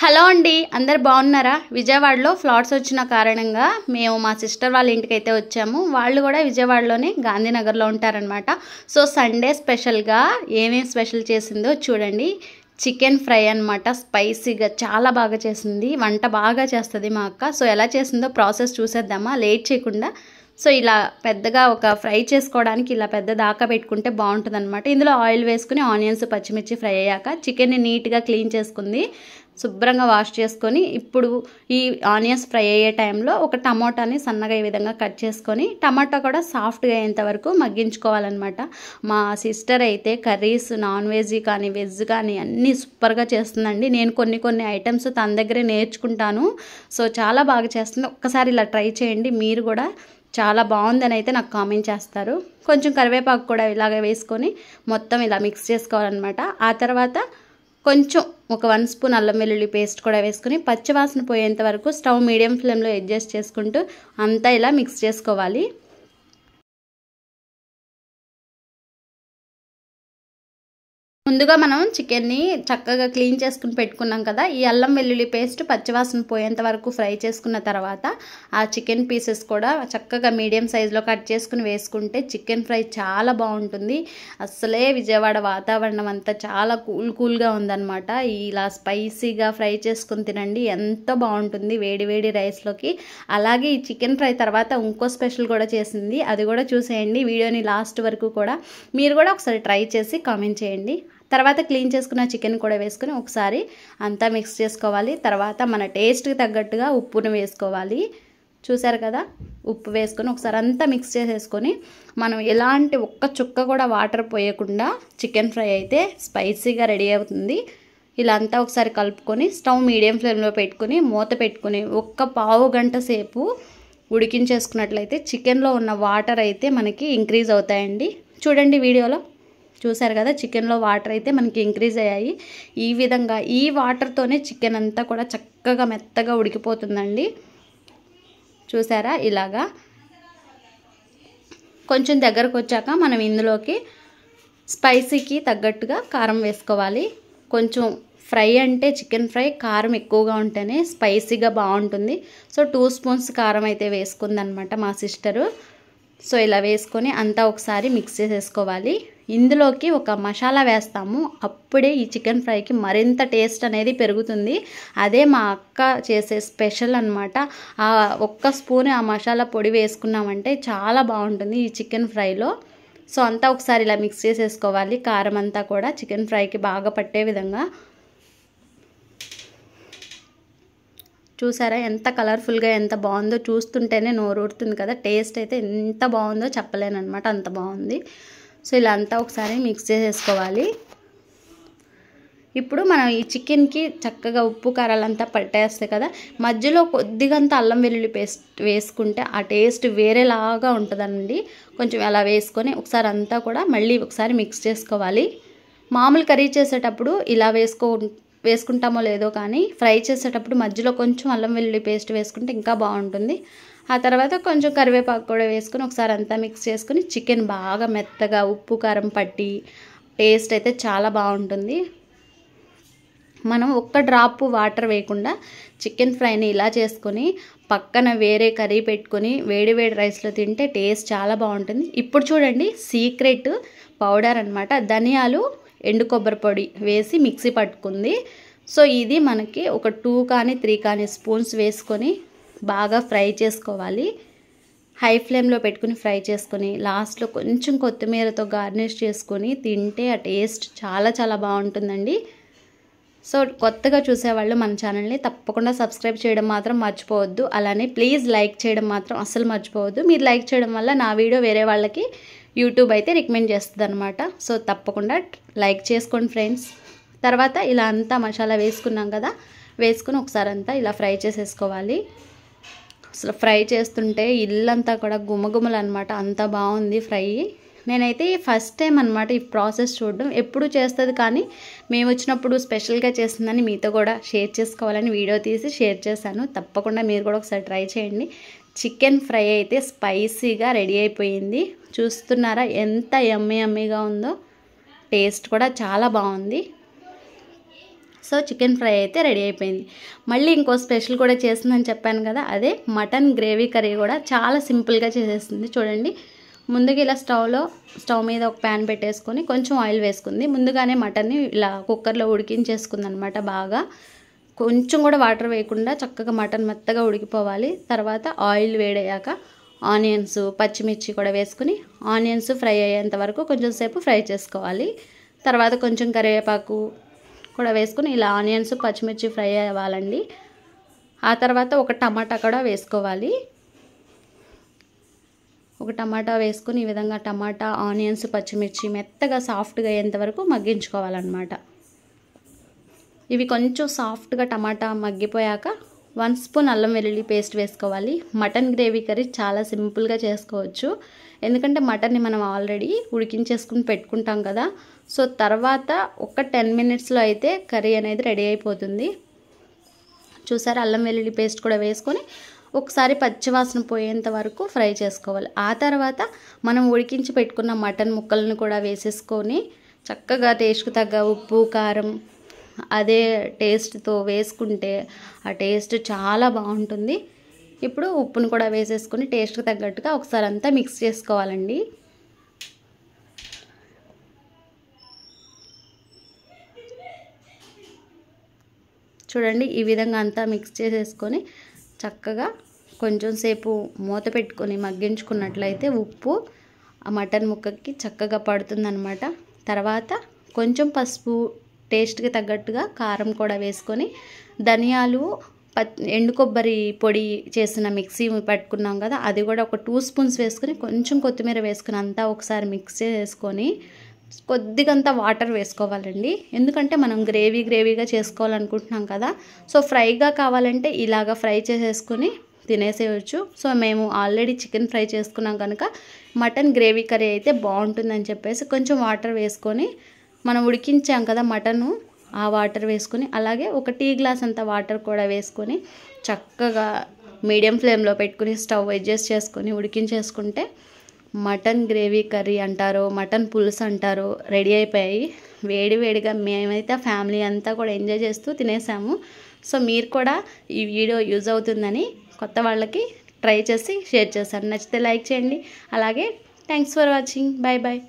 Hello అండి, అందరు బాగున్నారా? విజయవాడలో ఫ్లాట్స్ వచ్చిన కారణంగా మేము మా సిస్టర్ వాళ్ళ ఇంటికి అయితే వచ్చాము. వాళ్ళు కూడా విజయవాడలోనే గాంధీనగర్లో ఉంటారనమాట. సో సండే స్పెషల్గా ఏమేమి స్పెషల్ చేసిందో చూడండి. చికెన్ ఫ్రై అనమాట. స్పైసీగా చాలా బాగా చేసింది. వంట బాగా చేస్తుంది మా అక్క. సో ఎలా చేసిందో ప్రాసెస్ చూసేద్దామా లేట్ చేయకుండా. సో ఇలా పెద్దగా ఒక ఫ్రై చేసుకోవడానికి ఇలా పెద్ద దాకా పెట్టుకుంటే బాగుంటుంది అనమాట. ఇందులో ఆయిల్ వేసుకుని ఆనియన్స్ పచ్చిమిర్చి ఫ్రై అయ్యాక చికెన్ని నీట్గా క్లీన్ చేసుకుంది, శుభ్రంగా వాష్ చేసుకొని ఇప్పుడు ఈ ఆనియన్స్ ఫ్రై అయ్యే టైంలో ఒక టమాటాని సన్నగా ఈ విధంగా కట్ చేసుకొని టమాటా కూడా సాఫ్ట్గా అయ్యేంత వరకు మగ్గించుకోవాలన్నమాట. మా సిస్టర్ అయితే కర్రీస్ నాన్ వెజ్ కానీ వెజ్ కానీ అన్నీ సూపర్గా చేస్తుందండి. నేను కొన్ని ఐటమ్స్ తన దగ్గరే నేర్చుకుంటాను. సో చాలా బాగా చేస్తుంది. ఒక్కసారి ఇలా ట్రై చేయండి, మీరు కూడా చాలా బాగుందని అయితే నాకు కామెంట్ చేస్తారు. కొంచెం కరివేపాకు కూడా ఇలాగ వేసుకొని మొత్తం ఇలా మిక్స్ చేసుకోవాలన్నమాట. ఆ తర్వాత కొంచెం ఒక 1 స్పూన్ అల్లం వెల్లుల్లి పేస్ట్ కూడా వేసుకొని పచ్చివాసన పోయేంత వరకు స్టవ్ మీడియం ఫ్లేమ్లో అడ్జస్ట్ చేసుకుంటూ అంతా ఇలా మిక్స్ చేసుకోవాలి. ముందుగా మనం చికెన్ని చక్కగా క్లీన్ చేసుకుని పెట్టుకున్నాం కదా. ఈ అల్లం వెల్లుల్లి పేస్ట్ పచ్చివాసన పోయేంత వరకు ఫ్రై చేసుకున్న తర్వాత ఆ చికెన్ పీసెస్ కూడా చక్కగా మీడియం సైజులో కట్ చేసుకుని వేసుకుంటే చికెన్ ఫ్రై చాలా బాగుంటుంది. అసలే విజయవాడ వాతావరణం అంతా చాలా కూల్గా ఉందన్నమాట. ఇలా స్పైసీగా ఫ్రై చేసుకుని తినండి, ఎంతో బాగుంటుంది వేడి వేడి రైస్లోకి. అలాగే ఈ చికెన్ ఫ్రై తర్వాత ఇంకో స్పెషల్ కూడా చేసింది, అది కూడా చూసేయండి వీడియోని లాస్ట్ వరకు కూడా. మీరు కూడా ఒకసారి ట్రై చేసి కామెంట్ చేయండి. తర్వాత క్లీన్ చేసుకున్న చికెన్ కూడా వేసుకొని ఒకసారి అంతా మిక్స్ చేసుకోవాలి. తర్వాత మన టేస్ట్కి తగ్గట్టుగా ఉప్పును వేసుకోవాలి. చూసారు కదా, ఉప్పు వేసుకొని ఒకసారి అంతా మిక్స్ చేసేసుకొని మనం ఎలాంటి ఒక్క చుక్క కూడా వాటర్ పోయకుండా చికెన్ ఫ్రై అయితే స్పైసీగా రెడీ అవుతుంది. ఇలా అంతా ఒకసారి కలుపుకొని స్టవ్ మీడియం ఫ్లేమ్లో పెట్టుకుని మూత పెట్టుకుని ఒక్క పావు గంట సేపు ఉడికించేసుకున్నట్లయితే చికెన్లో ఉన్న వాటర్ అయితే మనకి ఇంక్రీజ్ అవుతాయండి. చూడండి వీడియోలో చూసారు కదా, చికెన్లో వాటర్ అయితే మనకి ఇంక్రీజ్ అయ్యాయి. ఈ విధంగా ఈ వాటర్తోనే చికెన్ అంతా కూడా చక్కగా మెత్తగా ఉడికిపోతుందండి. చూసారా, ఇలాగా కొంచెం దగ్గరకు వచ్చాక మనం ఇందులోకి స్పైసీకి తగ్గట్టుగా కారం వేసుకోవాలి. కొంచెం ఫ్రై అంటే చికెన్ ఫ్రై కారం ఎక్కువగా ఉంటేనే స్పైసీగా బాగుంటుంది. సో 2 స్పూన్స్ కారం అయితే వేసుకుందనమాట మా సిస్టరు. సో ఇలా వేసుకొని అంతా ఒకసారి మిక్స్ చేసేసుకోవాలి. ఇందులోకి ఒక మసాలా వేస్తాము, అప్పుడే ఈ చికెన్ ఫ్రైకి మరింత టేస్ట్ అనేది పెరుగుతుంది. అదే మా అక్క చేసే స్పెషల్ అనమాట. ఆ ఒక్క స్పూన్ ఆ మసాలా పొడి వేసుకున్నామంటే చాలా బాగుంటుంది ఈ చికెన్ ఫ్రైలో. సో అంతా ఒకసారి ఇలా మిక్స్ చేసేసుకోవాలి. కారం అంతా కూడా చికెన్ ఫ్రైకి బాగా పట్టే విధంగా. చూసారా ఎంత కలర్ఫుల్గా ఎంత బాగుందో, చూస్తుంటేనే నోరు ఊరుతుంది కదా. టేస్ట్ అయితే ఎంత బాగుందో చెప్పలేనమాట, అంత బాగుంది. సో ఇలా అంతా ఒకసారి మిక్స్ చేసేసుకోవాలి. ఇప్పుడు మనం ఈ చికెన్కి చక్కగా ఉప్పు కారాలంతా పట్టేస్తాయి కదా, మధ్యలో కొద్దిగంత అల్లం వెల్లుల్లి పేస్ట్ వేసుకుంటే ఆ టేస్ట్ వేరేలాగా ఉంటుందండి. కొంచెం అలా వేసుకొని ఒకసారి అంతా కూడా మళ్ళీ ఒకసారి మిక్స్ చేసుకోవాలి. మామూలు కర్రీ చేసేటప్పుడు ఇలా వేసుకుంటామో లేదో కానీ ఫ్రై చేసేటప్పుడు మధ్యలో కొంచెం అల్లం వెల్లుల్లి పేస్ట్ వేసుకుంటే ఇంకా బాగుంటుంది. ఆ తర్వాత కొంచెం కరివేపాకు కూడా వేసుకొని ఒకసారి అంతా మిక్స్ చేసుకుని చికెన్ బాగా మెత్తగా ఉప్పు కారం పట్టి టేస్ట్ అయితే చాలా బాగుంటుంది. మనం ఒక్క డ్రాప్ వాటర్ వేయకుండా చికెన్ ఫ్రైని ఇలా చేసుకొని పక్కన వేరే కర్రీ పెట్టుకొని వేడి వేడి రైస్లో తింటే టేస్ట్ చాలా బాగుంటుంది. ఇప్పుడు చూడండి, సీక్రెట్ పౌడర్ అనమాట. ధనియాలు ఎండు కొబ్బరి పొడి వేసి మిక్సీ పట్టుకుంది. సో ఇది మనకి ఒక 2 కానీ 3 కానీ స్పూన్స్ వేసుకొని బాగా ఫ్రై చేసుకోవాలి. హై ఫ్లేమ్లో పెట్టుకుని ఫ్రై చేసుకొని లాస్ట్లో కొంచెం కొత్తిమీరతో గార్నిష్ చేసుకొని తింటే ఆ టేస్ట్ చాలా చాలా బాగుంటుందండి. సో కొత్తగా చూసేవాళ్ళు మన ఛానల్ని తప్పకుండా సబ్స్క్రైబ్ చేయడం మాత్రం మర్చిపోవద్దు. అలానే ప్లీజ్ లైక్ చేయడం మాత్రం అస్సలు మర్చిపోవద్దు. మీరు లైక్ చేయడం వల్ల నా వీడియో వేరే వాళ్ళకి యూట్యూబ్ అయితే రికమెండ్ చేస్తుంది అనమాట. సో తప్పకుండా లైక్ చేసుకోండి ఫ్రెండ్స్. తర్వాత ఇలా అంతా మసాలా వేసుకున్నాం కదా, వేసుకుని ఒకసారి అంతా ఇలా ఫ్రై చేసేసుకోవాలి. అసలు ఫ్రై చేస్తుంటే ఇల్లంతా కూడా గుమగుమలు అనమాట, అంత బాగుంది ఫ్రై. నేనైతే ఫస్ట్ టైం అనమాట ఈ ప్రాసెస్ చూడడం. ఎప్పుడు చేస్తుంది కానీ మేము వచ్చినప్పుడు స్పెషల్గా చేస్తుందని మీతో కూడా షేర్ చేసుకోవాలని వీడియో తీసి షేర్ చేశాను. తప్పకుండా మీరు కూడా ఒకసారి ట్రై చేయండి. చికెన్ ఫ్రై అయితే స్పైసీగా రెడీ అయిపోయింది. చూస్తున్నారా ఎంత యమ్మీగా ఉందో, టేస్ట్ కూడా చాలా బాగుంది. సో చికెన్ ఫ్రై అయితే రెడీ అయిపోయింది. మళ్ళీ ఇంకో స్పెషల్ కూడా చేసిందని చెప్పాను కదా, అదే మటన్ గ్రేవీ కర్రీ కూడా చాలా సింపుల్గా చేసేస్తుంది. చూడండి, ముందుగా ఇలా స్టవ్ మీద ఒక ప్యాన్ పెట్టేసుకొని కొంచెం ఆయిల్ వేసుకుంది. ముందుగానే మటన్ని ఇలా కుక్కర్లో ఉడికించేసుకుంది అనమాట. బాగా కొంచెం కూడా వాటర్ వేయకుండా చక్కగా మటన్ మెత్తగా ఉడికిపోవాలి. తర్వాత ఆయిల్ వేడయ్యాక ఆనియన్స్, పచ్చిమిర్చి కూడా వేసుకుని ఆనియన్స్ ఫ్రై అయ్యేంత వరకు కొంచెం సేపు ఫ్రై చేసుకోవాలి. తర్వాత కొంచెం కరివేపాకు కూడా వేసుకుని ఇలా ఆనియన్స్, పచ్చిమిర్చి ఫ్రై అవ్వాలండి. ఆ తర్వాత ఒక టమాటా కూడా వేసుకోవాలి. ఒక టమాటా వేసుకుని ఈ విధంగా టమాటా, ఆనియన్స్, పచ్చిమిర్చి మెత్తగా సాఫ్ట్గా అయ్యేంత వరకు మగ్గించుకోవాలన్నమాట. ఇవి కొంచెం సాఫ్ట్గా టమాటా మగ్గిపోయాక 1 స్పూన్ అల్లం వెల్లుల్లి పేస్ట్ వేసుకోవాలి. మటన్ గ్రేవీ కర్రీ చాలా సింపుల్గా చేసుకోవచ్చు. ఎందుకంటే మటన్ని మనం ఆల్రెడీ ఉడికించేసుకుని పెట్టుకుంటాం కదా. సో తర్వాత ఒక 10 మినిట్స్లో అయితే కర్రీ అనేది రెడీ అయిపోతుంది. చూసారా, అల్లం వెల్లుల్లి పేస్ట్ కూడా వేసుకొని ఒకసారి పచ్చివాసన పోయేంత వరకు ఫ్రై చేసుకోవాలి. ఆ తర్వాత మనం ఉడికించి పెట్టుకున్న మటన్ ముక్కలను కూడా వేసేసుకొని చక్కగా టేస్ట్కి తగ్గ ఉప్పు, కారం అదే టేస్ట్తో వేసుకుంటే ఆ టేస్ట్ చాలా బాగుంటుంది. ఇప్పుడు ఉప్పును కూడా వేసేసుకొని టేస్ట్కి తగ్గట్టుగా ఒకసారి అంతా మిక్స్ చేసుకోవాలండి. చూడండి, ఈ విధంగా అంతా మిక్స్ చేసేసుకొని చక్కగా కొంచెం సేపు మూత పెట్టుకొని మగ్గించుకున్నట్లయితే ఉప్పు ఆ మటన్ ముక్కకి చక్కగా పడుతుందన్నమాట. తర్వాత కొంచెం పసుపు, టేస్ట్కి తగ్గట్టుగా కారం కూడా వేసుకొని ధనియాలు, ఎండు కొబ్బరి పొడి చేసిన మిక్సీ పట్టుకున్నాం కదా, అది కూడా ఒక 2 స్పూన్స్ వేసుకొని కొంచెం కొత్తిమీర వేసుకుని అంతా ఒకసారి మిక్స్ చేసుకొని కొద్దిగంత వాటర్ వేసుకోవాలండి. ఎందుకంటే మనం గ్రేవీగా చేసుకోవాలనుకుంటున్నాం కదా. సో ఫ్రైగా కావాలంటే ఇలాగ ఫ్రై చేసేసుకొని తినేసేయచ్చు. సో మేము ఆల్రెడీ చికెన్ ఫ్రై చేసుకున్నాం కనుక మటన్ గ్రేవీ కర్రీ అయితే బాగుంటుందని చెప్పేసి కొంచెం వాటర్ వేసుకొని మనం ఉడికించాం కదా మటను, ఆ వాటర్ వేసుకొని అలాగే ఒక టీ గ్లాస్ అంత వాటర్ కూడా వేసుకొని చక్కగా మీడియం ఫ్లేమ్లో పెట్టుకుని స్టవ్ అడ్జస్ట్ చేసుకొని ఉడికించేసుకుంటే మటన్ గ్రేవీ కర్రీ అంటారో మటన్ పులుసు అంటారో రెడీ అయిపోయాయి. వేడివేడిగా మేమైతే ఫ్యామిలీ అంతా కూడా ఎంజాయ్ చేస్తూ తినేసాము. సో మీరు కూడా ఈ వీడియో యూజ్ అవుతుందని కొత్త వాళ్ళకి ట్రై చేసి షేర్ చేశాను. నచ్చితే లైక్ చేయండి. అలాగే thanks for watching. Bye bye.